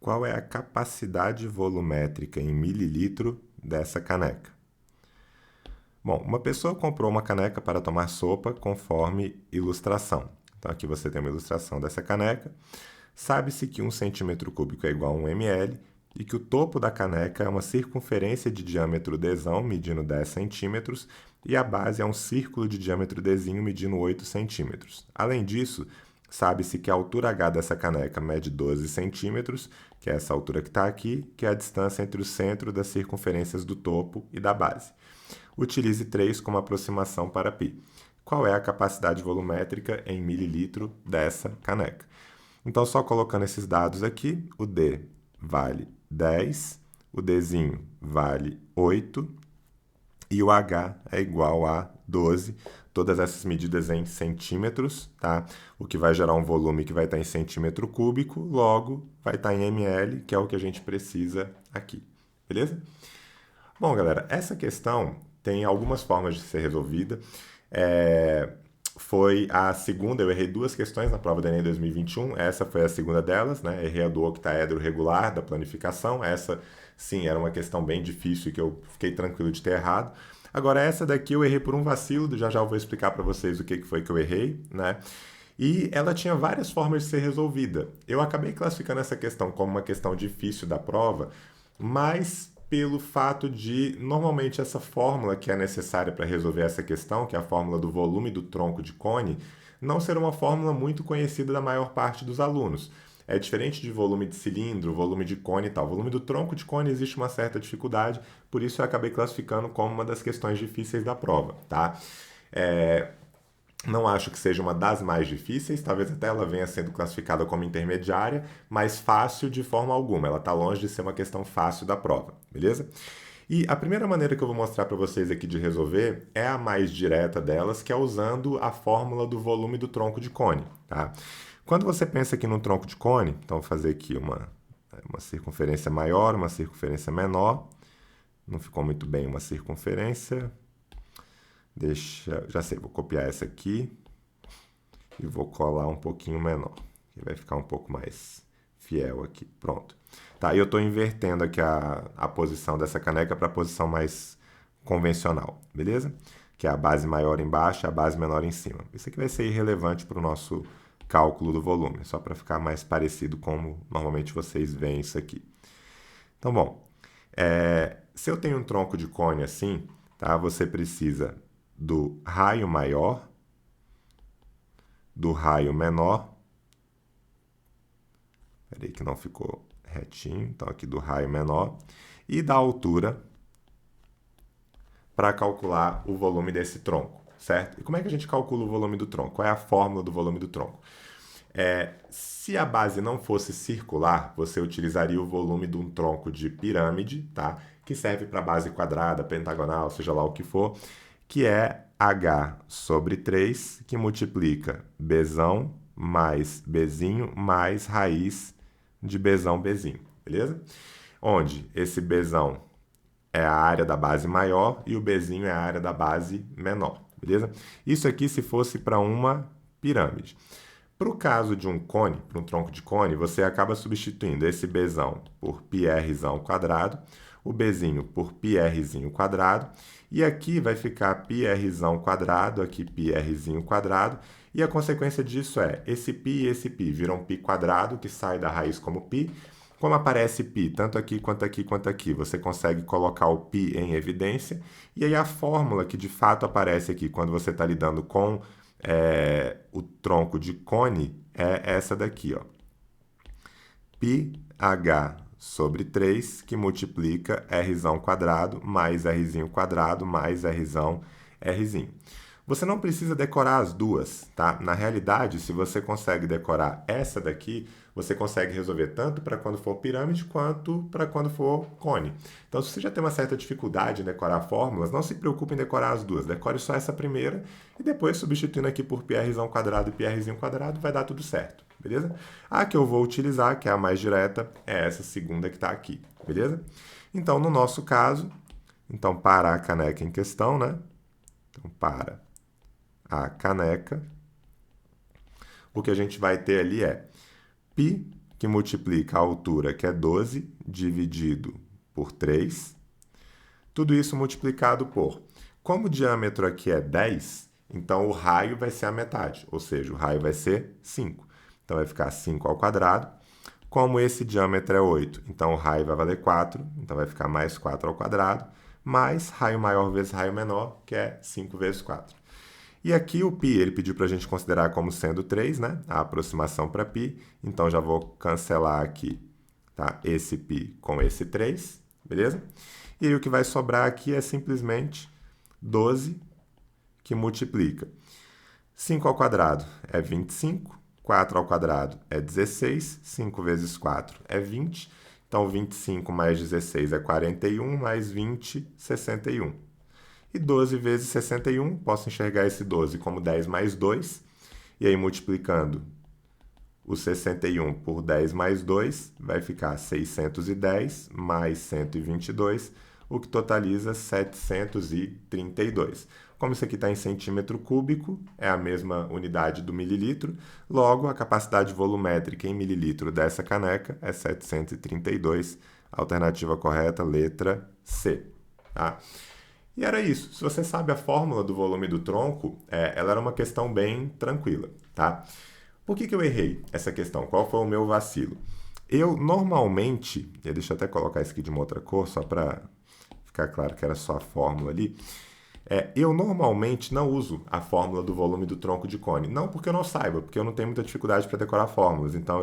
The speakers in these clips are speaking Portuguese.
qual é a capacidade volumétrica em mililitro dessa caneca? Bom, uma pessoa comprou uma caneca para tomar sopa conforme ilustração. Então aqui você tem uma ilustração dessa caneca. Sabe-se que 1 centímetro cúbico é igual a 1 ml e que o topo da caneca é uma circunferência de diâmetro dzão, medindo 10 centímetros, e a base é um círculo de diâmetro dzinho, medindo 8 centímetros. Além disso, sabe-se que a altura H dessa caneca mede 12 centímetros, que é essa altura que está aqui, que é a distância entre o centro das circunferências do topo e da base. Utilize 3 como aproximação para π. Qual é a capacidade volumétrica em mililitro dessa caneca? Então, só colocando esses dados aqui, o D vale 10, o Dzinho vale 8 e o H é igual a 12. Todas essas medidas em centímetros, tá? O que vai gerar um volume que vai estar em centímetro cúbico, logo vai estar em ml, que é o que a gente precisa aqui, beleza? Bom, galera, essa questão tem algumas formas de ser resolvida. Foi a segunda, eu errei 2 questões na prova do Enem 2021, essa foi a segunda delas, né? Errei a do octaedro regular da planificação, essa sim era uma questão bem difícil que eu fiquei tranquilo de ter errado. Agora essa daqui eu errei por um vacilo, já já eu vou explicar para vocês o que foi que eu errei, né? E ela tinha várias formas de ser resolvida. Eu acabei classificando essa questão como uma questão difícil da prova, mas pelo fato de, normalmente, essa fórmula que é necessária para resolver essa questão, que é a fórmula do volume do tronco de cone, não ser uma fórmula muito conhecida da maior parte dos alunos. É diferente de volume de cilindro, volume de cone e tal. Volume do tronco de cone existe uma certa dificuldade, por isso eu acabei classificando como uma das questões difíceis da prova, tá? Não acho que seja uma das mais difíceis, talvez até ela venha sendo classificada como intermediária, mas fácil de forma alguma. Ela está longe de ser uma questão fácil da prova, beleza? E a primeira maneira que eu vou mostrar para vocês aqui de resolver é a mais direta delas, que é usando a fórmula do volume do tronco de cone, tá? Quando você pensa aqui no tronco de cone, então vou fazer aqui uma circunferência maior, uma circunferência menor. Não ficou muito bem uma circunferência. Já sei, vou copiar essa aqui e vou colar um pouquinho menor, que vai ficar um pouco mais fiel aqui. Pronto. Tá, e eu estou invertendo aqui a posição dessa caneca para a posição mais convencional, beleza? Que é a base maior embaixo e a base menor em cima. Isso aqui vai ser irrelevante para o nosso cálculo do volume, só para ficar mais parecido como normalmente vocês veem isso aqui. Então, bom, se eu tenho um tronco de cone assim, tá, você precisa do raio maior, do raio menor. Peraí que não ficou retinho. Então, aqui do raio menor. E da altura para calcular o volume desse tronco, certo? E como é que a gente calcula o volume do tronco? Qual é a fórmula do volume do tronco? Se a base não fosse circular, você utilizaria o volume de um tronco de pirâmide, tá? Que serve para base quadrada, pentagonal, seja lá o que for, que é H sobre 3, que multiplica Bzão mais Bzinho mais raiz de Bzão Bzinho, beleza? Onde esse Bzão é a área da base maior e o Bzinho é a área da base menor, beleza? Isso aqui se fosse para uma pirâmide. Para o caso de um cone, para um tronco de cone, você acaba substituindo esse Bzão por πrzão quadrado, o Bzinho por πrzinho quadrado, e aqui vai ficar πrzão quadrado, aqui πrzinho quadrado, e a consequência disso é esse π e esse π viram π quadrado, que sai da raiz como π. Como aparece π tanto aqui quanto aqui quanto aqui, você consegue colocar o π em evidência, e aí a fórmula que de fato aparece aqui quando você está lidando com o tronco de cone é essa daqui, ó. πh sobre 3, que multiplica rzão quadrado mais rzinho quadrado mais rzão rzinho. Você não precisa decorar as duas, tá? Na realidade, se você consegue decorar essa daqui, você consegue resolver tanto para quando for pirâmide quanto para quando for cone. Então, se você já tem uma certa dificuldade em decorar fórmulas, não se preocupe em decorar as duas. Decore só essa primeira e depois, substituindo aqui por πrzão quadrado e πrzinho quadrado, vai dar tudo certo, beleza? A que eu vou utilizar, que é a mais direta, é essa segunda que está aqui, beleza? Então, no nosso caso, para a caneca em questão, né? Então, para a caneca, o que a gente vai ter ali é π que multiplica a altura, que é 12, dividido por 3. Tudo isso multiplicado por... Como o diâmetro aqui é 10, então o raio vai ser a metade, ou seja, o raio vai ser 5. Então vai ficar 5 ao quadrado. Como esse diâmetro é 8, então o raio vai valer 4, então vai ficar mais 4 ao quadrado, mais raio maior vezes raio menor, que é 5 vezes 4. E aqui o π, ele pediu para a gente considerar como sendo 3, né? A aproximação para π. Então, já vou cancelar aqui, tá? Esse π com esse 3, beleza? E aí o que vai sobrar aqui é simplesmente 12, que multiplica 5 ao quadrado é 25, 4 ao quadrado é 16, 5 vezes 4 é 20. Então, 25 mais 16 é 41, mais 20, 61. E 12 vezes 61, posso enxergar esse 12 como 10 mais 2. E aí, multiplicando o 61 por 10 mais 2, vai ficar 610 mais 122, o que totaliza 732. Como isso aqui está em centímetro cúbico, é a mesma unidade do mililitro, logo a capacidade volumétrica em mililitro dessa caneca é 732. Alternativa correta, letra C. Tá? E era isso. Se você sabe a fórmula do volume do tronco, ela era uma questão bem tranquila, tá? Por que eu errei essa questão? Qual foi o meu vacilo? Eu normalmente, deixa eu até colocar isso aqui de uma outra cor, só para ficar claro que era só a fórmula ali. Eu normalmente não uso a fórmula do volume do tronco de cone. Não porque eu não saiba, porque eu não tenho muita dificuldade para decorar fórmulas. Então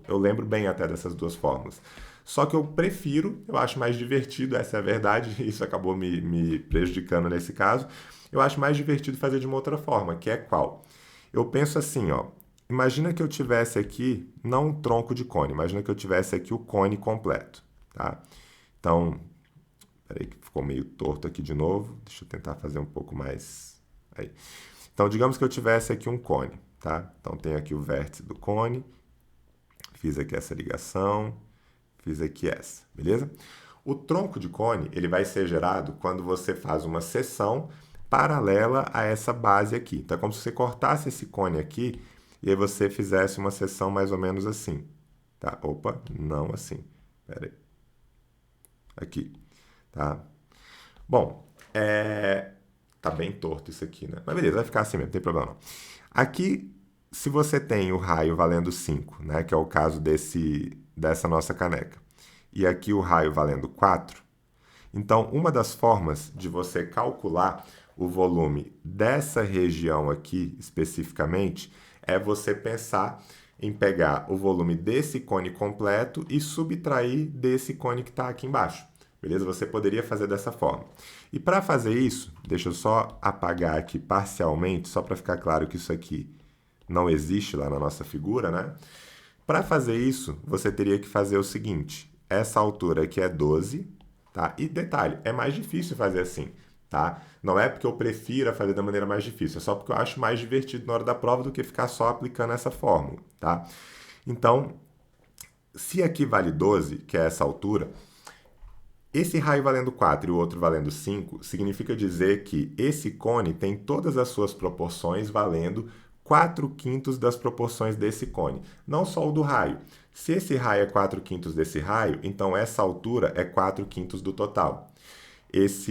eu lembro bem até dessas duas fórmulas. Só que eu prefiro, eu acho mais divertido, essa é a verdade, isso acabou me prejudicando nesse caso. Eu acho mais divertido fazer de uma outra forma, que é qual? Eu penso assim, ó. Imagina que eu tivesse aqui, não um tronco de cone, imagina que eu tivesse aqui o cone completo, tá? Então, peraí que ficou meio torto aqui de novo. Deixa eu tentar fazer um pouco mais... Aí. Então, digamos que eu tivesse aqui um cone, tá? Então, tenho aqui o vértice do cone. Fiz aqui essa ligação. Fiz aqui essa, beleza? O tronco de cone, ele vai ser gerado quando você faz uma seção paralela a essa base aqui. Então, é como se você cortasse esse cone aqui e aí você fizesse uma seção mais ou menos assim, tá? Opa, não assim. Pera aí. Aqui. Tá? Bom, tá bem torto isso aqui, né? Mas beleza, vai ficar assim mesmo, não tem problema não. Aqui, se você tem o raio valendo 5, né, que é o caso dessa nossa caneca, e aqui o raio valendo 4, então uma das formas de você calcular o volume dessa região aqui, especificamente, é você pensar em pegar o volume desse cone completo e subtrair desse cone que está aqui embaixo. Beleza? Você poderia fazer dessa forma. E para fazer isso, deixa eu só apagar aqui parcialmente, só para ficar claro que isso aqui não existe lá na nossa figura, né? Para fazer isso, você teria que fazer o seguinte. Essa altura aqui é 12, tá? E detalhe, é mais difícil fazer assim, tá? Não é porque eu prefira fazer da maneira mais difícil, é só porque eu acho mais divertido na hora da prova do que ficar só aplicando essa fórmula, tá? Então, se aqui vale 12, que é essa altura, esse raio valendo 4 e o outro valendo 5, significa dizer que esse cone tem todas as suas proporções valendo 4/5 das proporções desse cone. Não só o do raio. Se esse raio é 4/5 desse raio, então essa altura é 4/5 do total.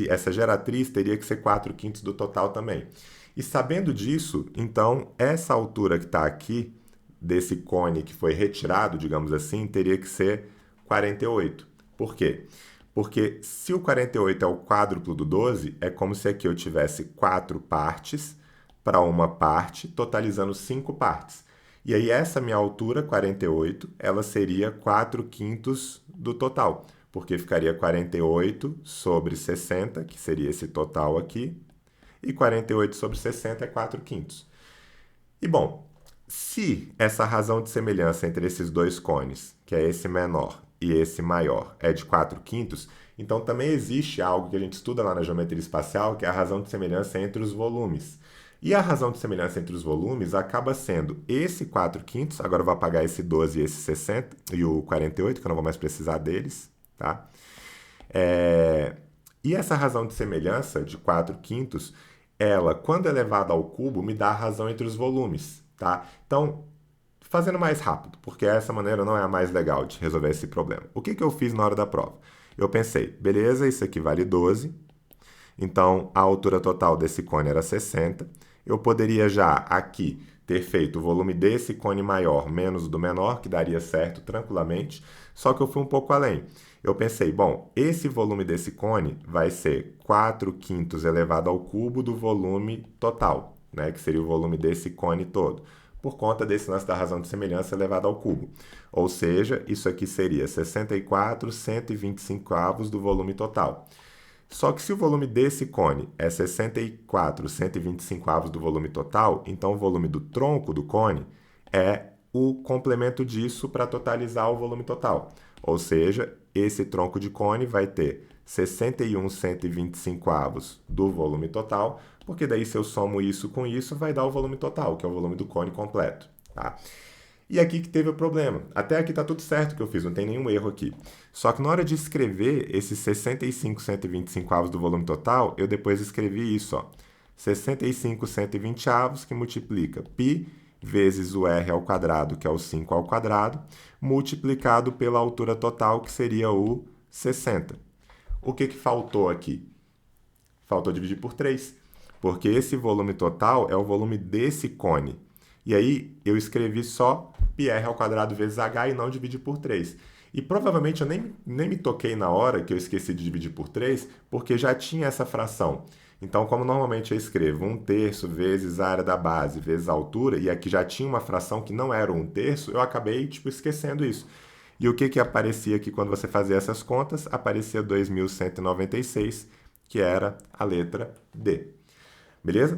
Essa geratriz teria que ser 4/5 do total também. E sabendo disso, então essa altura que está aqui, desse cone que foi retirado, digamos assim, teria que ser 48. Por quê? Porque se o 48 é o quádruplo do 12, é como se aqui eu tivesse 4 partes para uma parte, totalizando 5 partes. E aí essa minha altura, 48, ela seria 4/5 do total, porque ficaria 48 sobre 60, que seria esse total aqui, e 48 sobre 60 é 4/5. E bom, se essa razão de semelhança entre esses dois cones, que é esse menor e esse maior, é de 4/5, então também existe algo que a gente estuda lá na geometria espacial, que é a razão de semelhança entre os volumes. E a razão de semelhança entre os volumes acaba sendo esse 4/5, agora eu vou apagar esse 12 e esse 60, e o 48, que eu não vou mais precisar deles, tá? E essa razão de semelhança de 4/5, ela, quando elevada ao cubo, me dá a razão entre os volumes, tá? Então, fazendo mais rápido, porque essa maneira não é a mais legal de resolver esse problema. O que eu fiz na hora da prova? Eu pensei, beleza, isso aqui vale 12, então a altura total desse cone era 60. Eu poderia já aqui ter feito o volume desse cone maior menos o do menor, que daria certo tranquilamente, só que eu fui um pouco além. Eu pensei, bom, esse volume desse cone vai ser 4/5 elevado ao cubo do volume total, né, que seria o volume desse cone todo, por conta desse lance da razão de semelhança elevado ao cubo. Ou seja, isso aqui seria 64/125 do volume total. Só que se o volume desse cone é 64/125 do volume total, então o volume do tronco do cone é o complemento disso para totalizar o volume total. Ou seja, esse tronco de cone vai ter 61/125 do volume total, porque daí se eu somo isso com isso, vai dar o volume total, que é o volume do cone completo. Tá? E aqui que teve o problema. Até aqui está tudo certo que eu fiz, não tem nenhum erro aqui. Só que na hora de escrever esses 65/125 do volume total, eu depois escrevi isso, ó. 65/120 que multiplica π vezes o r ao quadrado, que é o 5 ao quadrado, multiplicado pela altura total, que seria o 60. O que faltou aqui? Faltou dividir por 3, porque esse volume total é o volume desse cone. E aí eu escrevi só πr ao quadrado vezes h e não dividi por 3. E provavelmente eu nem me toquei na hora que eu esqueci de dividir por 3, porque já tinha essa fração. Então, como normalmente eu escrevo 1/3 vezes a área da base vezes a altura, e aqui já tinha uma fração que não era 1/3, eu acabei esquecendo isso. E o que aparecia aqui quando você fazia essas contas? Aparecia 2.196, que era a letra D. Beleza?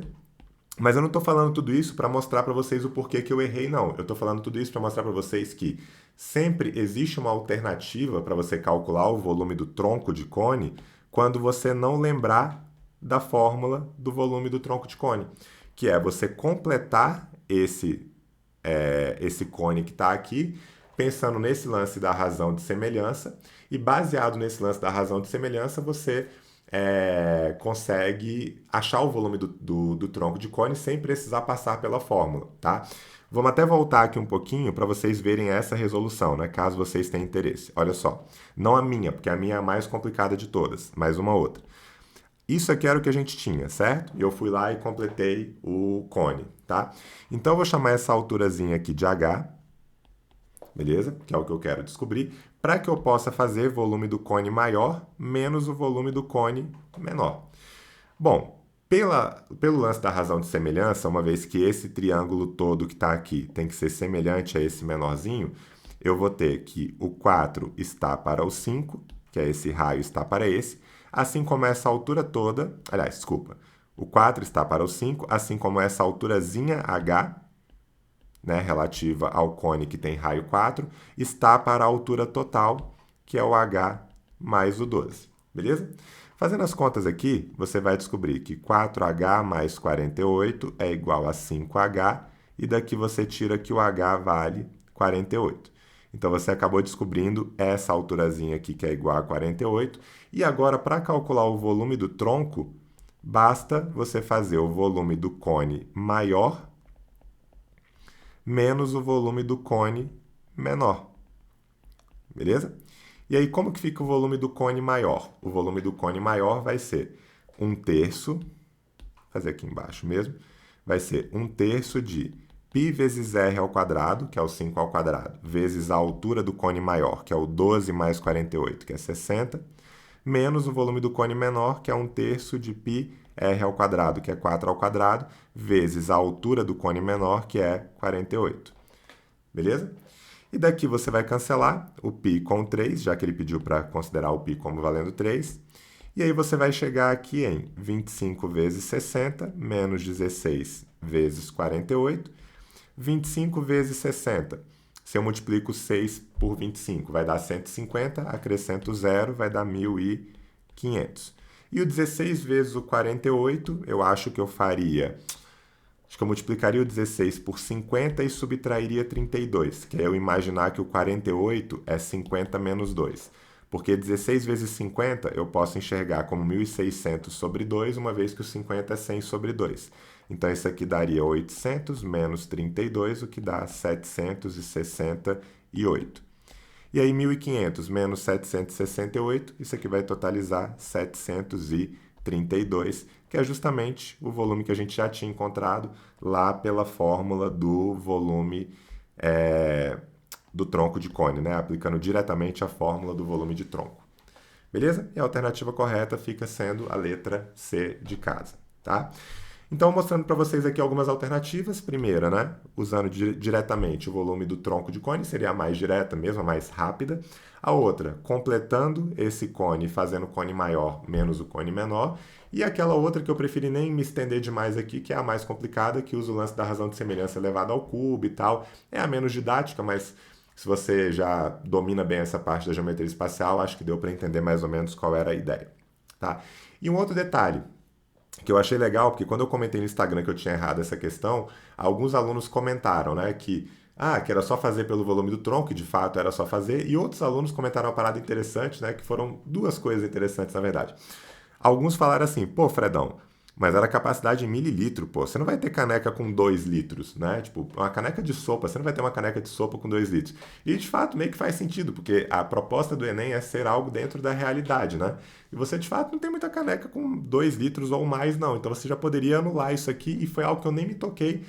Mas eu não estou falando tudo isso para mostrar para vocês o porquê que eu errei, não. Eu estou falando tudo isso para mostrar para vocês que sempre existe uma alternativa para você calcular o volume do tronco de cone quando você não lembrar da fórmula do volume do tronco de cone, que é você completar esse cone que está aqui, pensando nesse lance da razão de semelhança, e baseado nesse lance da razão de semelhança, você consegue achar o volume do tronco de cone sem precisar passar pela fórmula, tá? Vamos até voltar aqui um pouquinho para vocês verem essa resolução, né? Caso vocês tenham interesse. Olha só, não a minha, porque a minha é a mais complicada de todas, mas uma outra. Isso aqui era o que a gente tinha, certo? E eu fui lá e completei o cone, tá? Então eu vou chamar essa alturazinha aqui de H, beleza? Que é o que eu quero descobrir, para que eu possa fazer volume do cone maior menos o volume do cone menor. Bom, pelo lance da razão de semelhança, uma vez que esse triângulo todo que está aqui tem que ser semelhante a esse menorzinho, eu vou ter que o 4 está para o 5, que é esse raio está para esse, assim como essa altura toda, aliás, desculpa, o 4 está para o 5, assim como essa alturazinha H, né, relativa ao cone que tem raio 4, está para a altura total, que é o H mais o 12. Beleza? Fazendo as contas aqui, você vai descobrir que 4H mais 48 é igual a 5H, e daqui você tira que o H vale 48. Então, você acabou descobrindo essa alturazinha aqui, que é igual a 48. E agora, para calcular o volume do tronco, basta você fazer o volume do cone maior menos o volume do cone menor. Beleza? E aí, como que fica o volume do cone maior? O volume do cone maior vai ser 1/3, vou fazer aqui embaixo mesmo, vai ser 1/3 de π vezes r ao quadrado, que é o 5 ao quadrado, vezes a altura do cone maior, que é o 12 mais 48, que é 60, menos o volume do cone menor, que é 1/3 de π r ao quadrado, que é 4 ao quadrado, vezes a altura do cone menor, que é 48. Beleza? E daqui você vai cancelar o π com 3, já que ele pediu para considerar o π como valendo 3. E aí você vai chegar aqui em 25 vezes 60, menos 16 vezes 48. 25 vezes 60. Se eu multiplico 6 por 25, vai dar 150, acrescento 0, vai dar 1.500. E o 16 vezes o 48, eu acho que eu faria... Acho que eu multiplicaria o 16 por 50 e subtrairia 32, que é eu imaginar que o 48 é 50 menos 2. Porque 16 vezes 50 eu posso enxergar como 1.600 sobre 2, uma vez que o 50 é 100 sobre 2. Então, isso aqui daria 800 menos 32, o que dá 768. E aí, 1.500 menos 768, isso aqui vai totalizar 732, que é justamente o volume que a gente já tinha encontrado lá pela fórmula do volume do tronco de cone, né? Aplicando diretamente a fórmula do volume de tronco. Beleza? E a alternativa correta fica sendo a letra C de casa, tá? Então, mostrando para vocês aqui algumas alternativas. Primeira, né? Usando diretamente o volume do tronco de cone, seria a mais direta mesmo, a mais rápida. A outra, completando esse cone, fazendo o cone maior menos o cone menor. E aquela outra que eu preferi nem me estender demais aqui, que é a mais complicada, que usa o lance da razão de semelhança elevada ao cubo e tal. É a menos didática, mas se você já domina bem essa parte da geometria espacial, acho que deu para entender mais ou menos qual era a ideia, tá? E um outro detalhe que eu achei legal, porque quando eu comentei no Instagram que eu tinha errado essa questão, alguns alunos comentaram, né, que era só fazer pelo volume do tronco, que de fato era só fazer, e outros alunos comentaram uma parada interessante, né, que foram duas coisas interessantes, na verdade. Alguns falaram assim, pô, Fredão, mas era capacidade em mililitro, pô. Você não vai ter caneca com 2 litros, né? Tipo, uma caneca de sopa, você não vai ter uma caneca de sopa com 2 litros. E de fato meio que faz sentido, porque a proposta do Enem é ser algo dentro da realidade, né? E você de fato não tem muita caneca com 2 litros ou mais, não. Então você já poderia anular isso aqui e foi algo que eu nem me toquei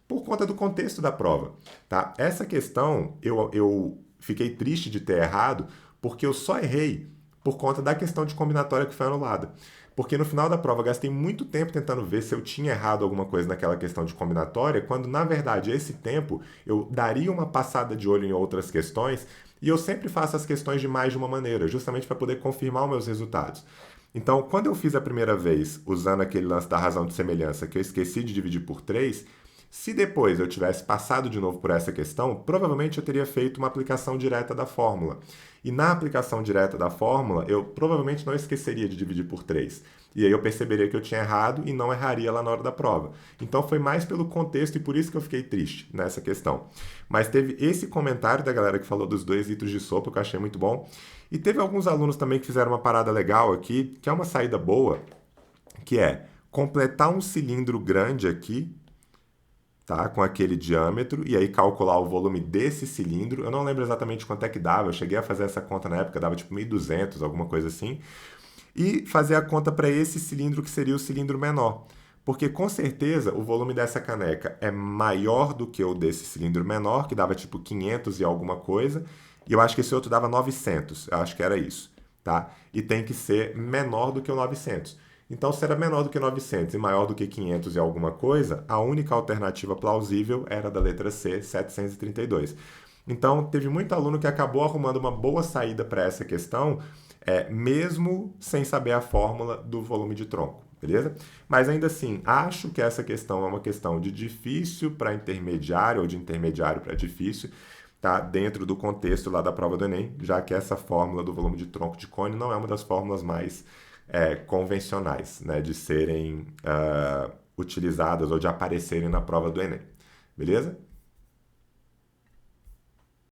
por conta do contexto da prova, tá? Essa questão eu fiquei triste de ter errado, porque eu só errei por conta da questão de combinatória que foi anulada. Porque no final da prova eu gastei muito tempo tentando ver se eu tinha errado alguma coisa naquela questão de combinatória, quando na verdade esse tempo eu daria uma passada de olho em outras questões e eu sempre faço as questões de mais de uma maneira, justamente para poder confirmar os meus resultados. Então, quando eu fiz a primeira vez usando aquele lance da razão de semelhança que eu esqueci de dividir por 3, se depois eu tivesse passado de novo por essa questão, provavelmente eu teria feito uma aplicação direta da fórmula. E na aplicação direta da fórmula, eu provavelmente não esqueceria de dividir por 3. E aí eu perceberia que eu tinha errado e não erraria lá na hora da prova. Então foi mais pelo contexto e por isso que eu fiquei triste nessa questão. Mas teve esse comentário da galera que falou dos 2 litros de sopa, que eu achei muito bom. E teve alguns alunos também que fizeram uma parada legal aqui, que é uma saída boa, que é completar um cilindro grande aqui, tá? Com aquele diâmetro, e aí calcular o volume desse cilindro. Eu não lembro exatamente quanto é que dava, eu cheguei a fazer essa conta na época, dava tipo 1.200, alguma coisa assim. E fazer a conta para esse cilindro que seria o cilindro menor. Porque com certeza o volume dessa caneca é maior do que o desse cilindro menor, que dava tipo 500 e alguma coisa, e eu acho que esse outro dava 900, eu acho que era isso, tá? E tem que ser menor do que o 900. Então, se era menor do que 900 e maior do que 500 e alguma coisa, a única alternativa plausível era da letra C, 732. Então, teve muito aluno que acabou arrumando uma boa saída para essa questão, mesmo sem saber a fórmula do volume de tronco, beleza? Mas ainda assim, acho que essa questão é uma questão de difícil para intermediário ou de intermediário para difícil, tá? Dentro do contexto lá da prova do Enem, já que essa fórmula do volume de tronco de cone não é uma das fórmulas mais convencionais, né, de serem utilizadas ou de aparecerem na prova do Enem. Beleza?